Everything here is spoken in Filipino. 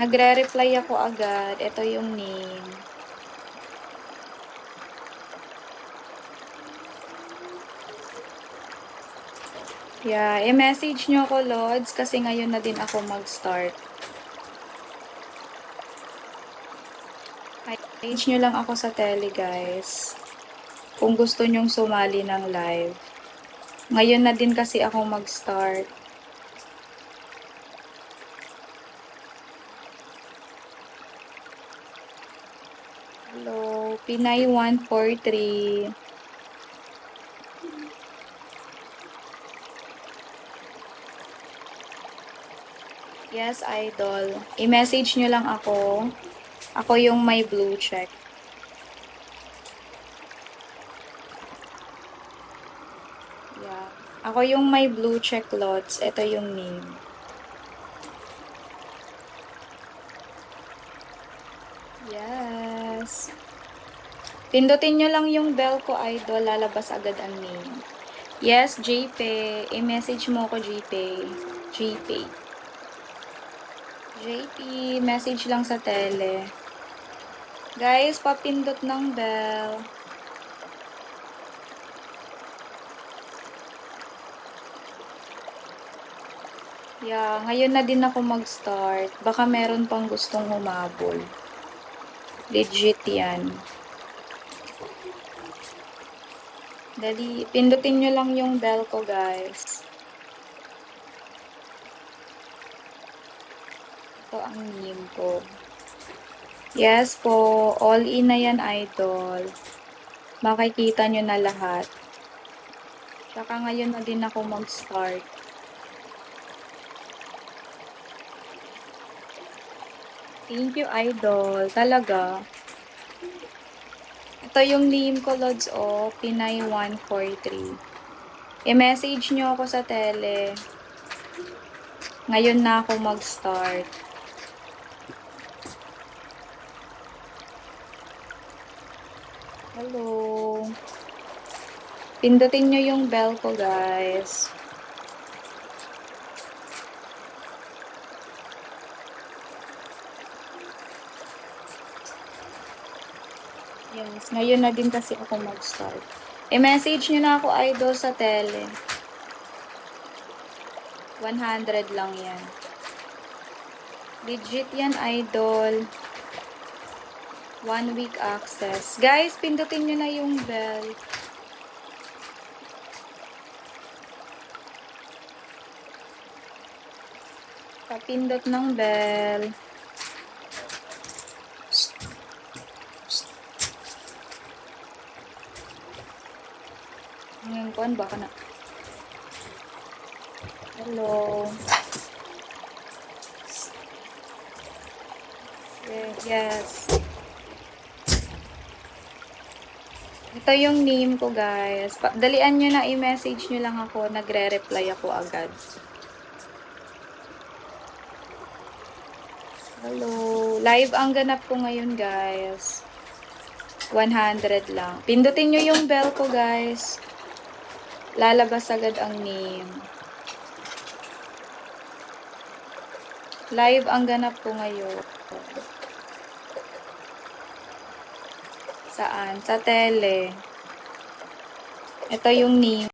Nagre-reply ako agad. Ito yung name. Yeah, i-message nyo ako, Lods, kasi ngayon na din ako mag-start. Message nyo lang ako sa tele, guys. Kung gusto nyong sumali ng live. Ngayon na din kasi ako mag-start. Hello, Pinay 143. Yes, idol. I-message nyo lang ako. Ako yung may blue check. Yeah. Ako yung may blue check, Lots. Ito yung name. Yes. Pindutin nyo lang yung bell ko, idol. Lalabas agad ang name. Yes, JP. I-message mo ko, JP. JP. JP, message lang sa tele. Guys, papindot ng bell. Yeah, ngayon na din ako mag-start. Baka meron pang gustong humabol. Legit yan. Dali, pindutin nyo lang yung bell ko, guys. Ito ang name ko. Yes po, all in na yan, idol. Makikita nyo na lahat. Tsaka ngayon na din ako mag-start. Thank you, idol. Talaga. Ito yung name ko, Lods, Pinay 143. I-message nyo ako sa tele. Ngayon na ako mag-start. Hello. Pindutin nyo yung bell ko, guys. Yes, ngayon na din kasi ako mag-start. I-message nyo na ako, idol, sa tele. 100 lang yan. Legit yan, idol. 1 week access. Guys, pindutin nyo na yung bell. Papindot ng bell. Ngayon ko, baka na. Hello. Yes. Ito yung name ko, guys. Dalian nyo na, i-message nyo lang ako. Nagre-reply ako agad. Hello. Live ang ganap ko ngayon, guys. 100 lang. Pindutin nyo yung bell ko, guys. Lalabas agad ang name. Live ang ganap ko ngayon. Saan? Sa tele. Ito yung name.